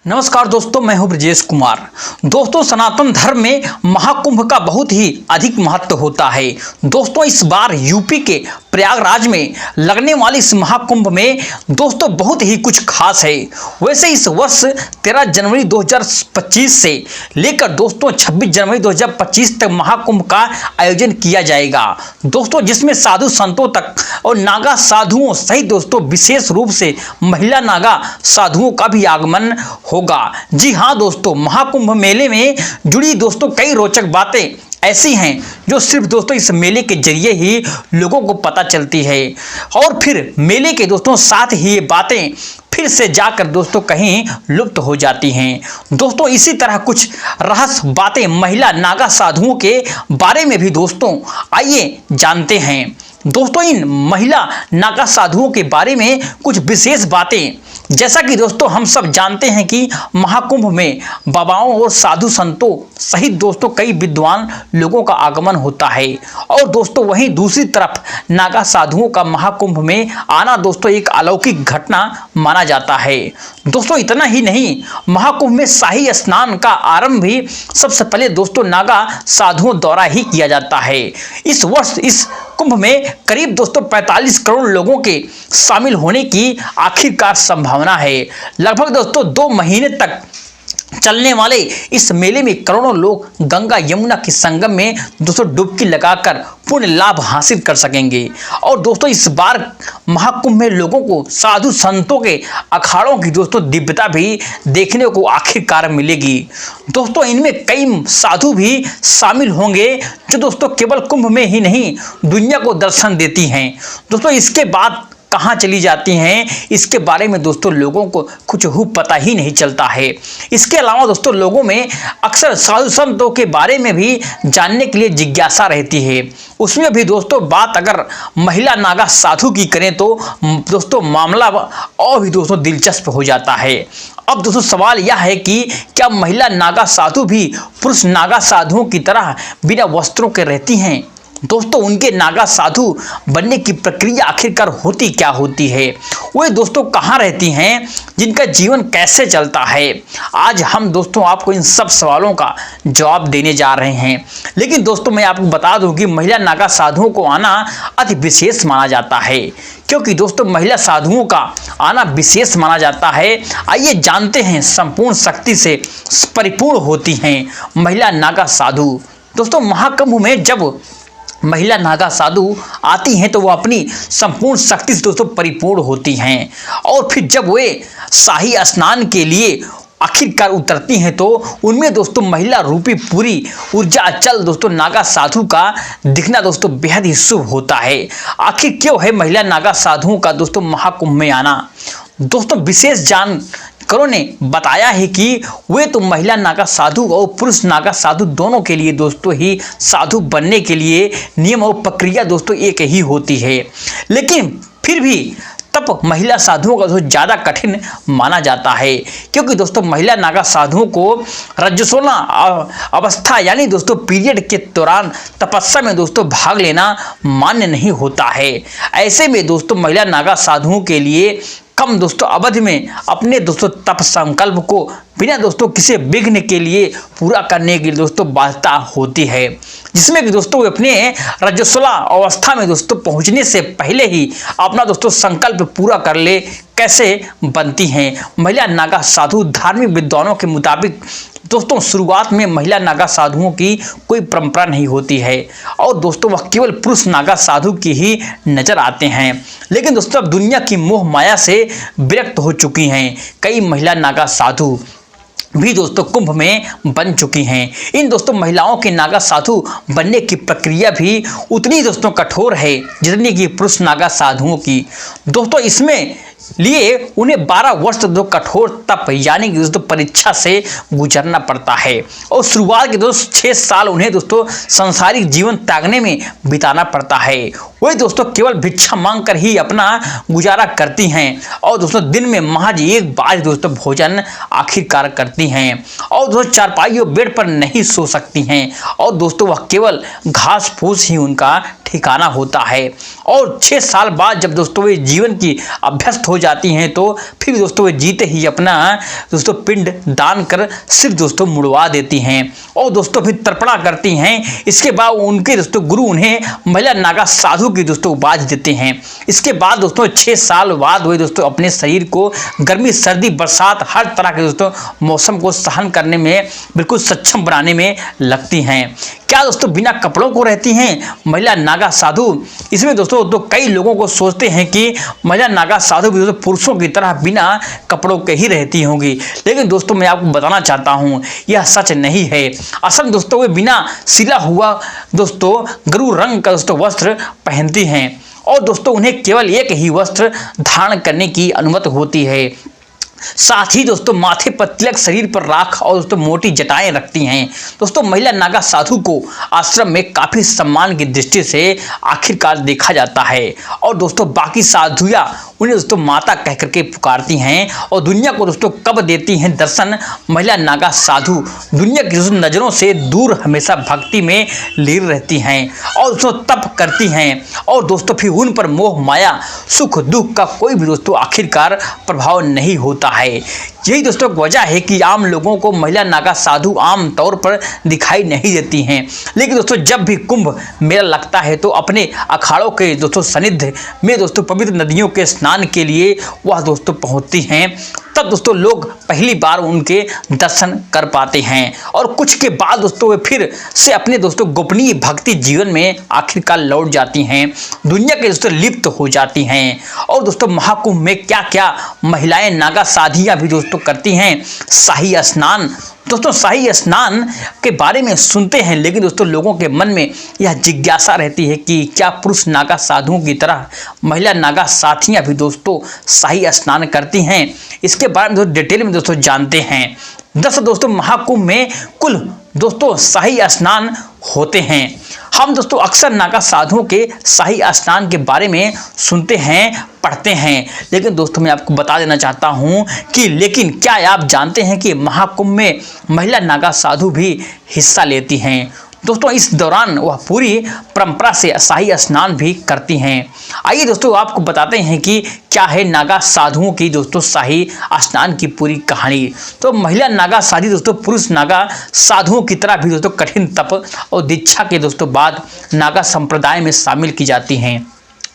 नमस्कार दोस्तों, मैं हूं ब्रजेश कुमार। दोस्तों, सनातन धर्म में महाकुंभ का बहुत ही अधिक महत्व होता है। दोस्तों, इस बार यूपी के प्रयागराज में लगने वाले इस महाकुंभ में दोस्तों बहुत ही कुछ खास है। वैसे इस वर्ष 13 जनवरी 2025 से लेकर दोस्तों 26 जनवरी 2025 तक महाकुंभ का आयोजन किया जाएगा दोस्तों, जिसमें साधु संतों तक और नागा साधुओं सहित दोस्तों विशेष रूप से महिला नागा साधुओं का भी आगमन होगा। जी हाँ दोस्तों, महाकुंभ मेले में जुड़ी दोस्तों कई रोचक बातें ऐसी हैं जो सिर्फ दोस्तों इस मेले के जरिए ही लोगों को पता चलती है और फिर मेले के दोस्तों साथ ही ये बातें फिर से जाकर दोस्तों कहीं लुप्त हो जाती हैं। दोस्तों, इसी तरह कुछ रहस्य बातें महिला नागा साधुओं के बारे में भी दोस्तों आइए जानते हैं। दोस्तों, इन महिला नागा साधुओं के बारे में कुछ विशेष बातें, जैसा कि दोस्तों हम सब जानते हैं कि महाकुंभ में बाबाओं और साधु संतों सहित दोस्तों कई विद्वान लोगों का आगमन होता है और दोस्तों वहीं दूसरी तरफ नागा साधुओं का महाकुंभ में आना दोस्तों एक अलौकिक घटना माना जाता है। दोस्तों, इतना ही नहीं, महाकुंभ में शाही स्नान का आरंभ भी सबसे पहले दोस्तों नागा साधुओं द्वारा ही किया जाता है। इस वर्ष इस कुंभ में करीब दोस्तों 45 करोड़ लोगों के शामिल होने की आखिरकार संभावना है। लगभग दोस्तों 2 महीने तक चलने वाले इस मेले में करोड़ों लोग गंगा यमुना के संगम में दोस्तों डुबकी लगाकर पुण्य लाभ हासिल कर सकेंगे। और दोस्तों इस बार महाकुंभ में लोगों को साधु संतों के अखाड़ों की दोस्तों दिव्यता भी देखने को आखिरकार मिलेगी। दोस्तों, इनमें कई साधु भी शामिल होंगे जो दोस्तों केवल कुंभ में ही नहीं दुनिया को दर्शन देती हैं। दोस्तों, इसके बाद कहाँ चली जाती हैं इसके बारे में दोस्तों लोगों को कुछ पता ही नहीं चलता है। इसके अलावा दोस्तों लोगों में अक्सर साधु संतों के बारे में भी जानने के लिए जिज्ञासा रहती है। उसमें भी दोस्तों बात अगर महिला नागा साधु की करें तो दोस्तों मामला और भी दोस्तों दिलचस्प हो जाता है। अब दोस्तों सवाल यह है कि क्या महिला नागा साधु भी पुरुष नागा साधुओं की तरह बिना वस्त्रों के रहती हैं? दोस्तों, उनके नागा साधु बनने की प्रक्रिया आखिरकार होती क्या होती है? वे दोस्तों कहाँ रहती हैं? जिनका जीवन कैसे चलता है? आज हम दोस्तों आपको इन सब सवालों का जवाब देने जा रहे हैं। लेकिन दोस्तों मैं आपको बता दूं कि महिला नागा साधुओं को आना अति विशेष माना जाता है। क्योंकि दोस्तों महिला साधुओं का आना विशेष माना जाता है, आइए जानते हैं संपूर्ण शक्ति से परिपूर्ण होती हैं महिला नागा साधु। दोस्तों, महाकुंभ में जब महिला नागा साधु आती हैं तो वो अपनी संपूर्ण शक्ति से दोस्तों परिपूर्ण होती हैं और फिर जब वे शाही स्नान के लिए आखिरकार उतरती हैं तो उनमें दोस्तों महिला रूपी पूरी ऊर्जा अचल दोस्तों नागा साधु का दिखना दोस्तों बेहद ही शुभ होता है। आखिर क्यों है महिला नागा साधुओं का दोस्तों महाकुंभ में आना? दोस्तों, विशेष जानकारों ने बताया है कि वे तो महिला नागा साधु और पुरुष नागा साधु दोनों के लिए दोस्तों ही साधु बनने के लिए नियम और प्रक्रिया दोस्तों एक ही होती है। लेकिन फिर भी तब महिला साधुओं का दोस्तों ज़्यादा कठिन माना जाता है, क्योंकि दोस्तों महिला नागा साधुओं को रजस्वला अवस्था यानी दोस्तों पीरियड के दौरान तपस्या में दोस्तों भाग लेना मान्य नहीं होता है। ऐसे में दोस्तों महिला नागा साधुओं के लिए कम दोस्तों अवधि में अपने दोस्तों तप संकल्प को बिना दोस्तों किसी विघ्न के लिए पूरा करने की दोस्तों बाध्यता होती है, जिसमें कि दोस्तों वे अपने रजस्वला अवस्था में दोस्तों पहुंचने से पहले ही अपना दोस्तों संकल्प पूरा कर ले। कैसे बनती हैं महिला नागा साधु? धार्मिक विद्वानों के मुताबिक दोस्तों शुरुआत में महिला नागा साधुओं की कोई परंपरा नहीं होती है और दोस्तों वह केवल पुरुष नागा साधु की ही नजर आते हैं। लेकिन दोस्तों अब दुनिया की मोह माया से विरक्त हो चुकी हैं कई महिला नागा साधु भी दोस्तों कुंभ में बन चुकी हैं। इन दोस्तों महिलाओं के नागा साधु बनने की प्रक्रिया भी उतनी दोस्तों कठोर है जितनी कि पुरुष नागा साधुओं की। दोस्तों इसमें लिए उन्हें 12 वर्ष जो कठोर तप यानी कि दोस्तों परीक्षा से गुजरना पड़ता है और शुरुआत के दोस्तों 6 साल उन्हें दोस्तों सांसारिक जीवन त्यागने में बिताना पड़ता है। वे दोस्तों केवल भिक्षा मांग कर ही अपना गुजारा करती हैं और दोस्तों दिन में महज एक बार दोस्तों भोजन आखिरकार करती हैं और दोस्तों चारपाई और बेड पर नहीं सो सकती हैं और दोस्तों वह केवल घास फूस ही उनका ठिकाना होता है। और 6 साल बाद जब दोस्तों वे जीवन की अभ्यस्त हो जाती हैं तो फिर दोस्तों वे जीते ही अपना दोस्तों पिंड दान कर सिर दोस्तों मुड़वा देती हैं और दोस्तों फिर तर्पणा करती हैं। इसके बाद उनके दोस्तों गुरु उन्हें महिला नागा साधु की दोस्तों उपाधि देते हैं। इसके बाद दोस्तों 6 साल बाद वे दोस्तों अपने शरीर को गर्मी सर्दी बरसात हर तरह के दोस्तों मौसम को सहन करने में बिल्कुल सक्षम बनाने में लगती हैं। क्या दोस्तों बिना कपड़ों को रहती हैं महिला नागा साधु? इसमें दोस्तों तो कई लोगों को सोचते हैं कि महिला नागा साधु भी दोस्तों पुरुषों की तरह बिना कपड़ों के ही रहती होंगी, लेकिन दोस्तों मैं आपको बताना चाहता हूं यह सच नहीं है। असल में दोस्तों वे बिना सिला हुआ दोस्तों गरू रंग का दोस्तों वस्त्र पहनती हैं और दोस्तों उन्हें केवल एक ही वस्त्र धारण करने की अनुमति होती है। साथ ही दोस्तों माथे पर तिलक, शरीर पर राख और दोस्तों मोटी जटाएं रखती हैं। दोस्तों महिला नागा साधु को आश्रम में काफी सम्मान की दृष्टि से आखिरकार देखा जाता है और दोस्तों बाकी साधुया उन्हें दोस्तों माता कह करके पुकारती हैं और दुनिया को दोस्तों कब देती हैं दर्शन महिला नागा साधु दुनिया की दोस्तों नजरों से दूर हमेशा भक्ति में लीन रहती हैं और दोस्तों तप करती हैं और दोस्तों फिर उन पर मोह माया सुख दुख का कोई भी दोस्तों आखिरकार प्रभाव नहीं होता है। यही दोस्तों वजह है कि आम लोगों को महिला नागा साधु आम तौर पर दिखाई नहीं देती हैं, लेकिन दोस्तों जब भी कुंभ मेला लगता है तो अपने अखाड़ों के दोस्तों सानिध्य में दोस्तों पवित्र नदियों के स्नान के लिए वह दोस्तों पहुंचती हैं। तब दोस्तों लोग पहली बार उनके दर्शन कर पाते हैं और कुछ के बाद दोस्तों वे फिर से अपने दोस्तों गोपनीय भक्ति जीवन में आखिरकार लौट जाती हैं, दुनिया के दोस्तों लिप्त हो जाती हैं। और दोस्तों महाकुंभ में क्या क्या महिलाएं नागा साधियां भी दोस्तों करती हैं? शाही स्नान। दोस्तों शाही स्नान के बारे में सुनते हैं, लेकिन दोस्तों लोगों के मन में यह जिज्ञासा रहती है कि क्या पुरुष नागा साधुओं की तरह महिला नागा साथियां भी दोस्तों शाही स्नान करती हैं? इसके बारे में दोस्तों डिटेल में दोस्तों जानते हैं। दोस्तों महाकुंभ में कुल दोस्तों शाही स्नान होते हैं। हम दोस्तों अक्सर नागा साधुओं के शाही स्नान के बारे में सुनते हैं, पढ़ते हैं, लेकिन दोस्तों मैं आपको बता देना चाहता हूं कि लेकिन क्या आप जानते हैं कि महाकुंभ में महिला नागा साधु भी हिस्सा लेती हैं? दोस्तों इस दौरान वह पूरी परंपरा से शाही स्नान भी करती हैं। आइए दोस्तों आपको बताते हैं कि क्या है नागा साधुओं की दोस्तों शाही स्नान की पूरी कहानी। तो महिला नागा साधी दोस्तों पुरुष नागा साधुओं की तरह भी दोस्तों कठिन तप और दीक्षा के दोस्तों बाद नागा संप्रदाय में शामिल की जाती हैं।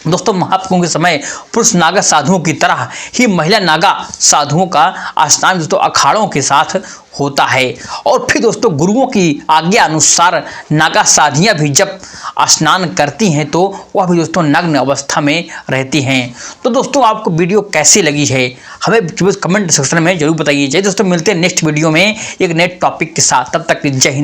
दोस्तों महाकुंभ के समय पुरुष नागा साधुओं की तरह ही महिला नागा साधुओं का स्नान दोस्तों अखाड़ों के साथ होता है और फिर दोस्तों गुरुओं की आज्ञा अनुसार नागा साधियां भी जब स्नान करती हैं तो वह भी दोस्तों नग्न अवस्था में रहती हैं। तो दोस्तों आपको वीडियो कैसी लगी है हमें कमेंट सेक्शन में जरूर बताइए। जय दोस्तों, मिलते हैं नेक्स्ट वीडियो में एक नए टॉपिक के साथ। तब तक जय हिंद।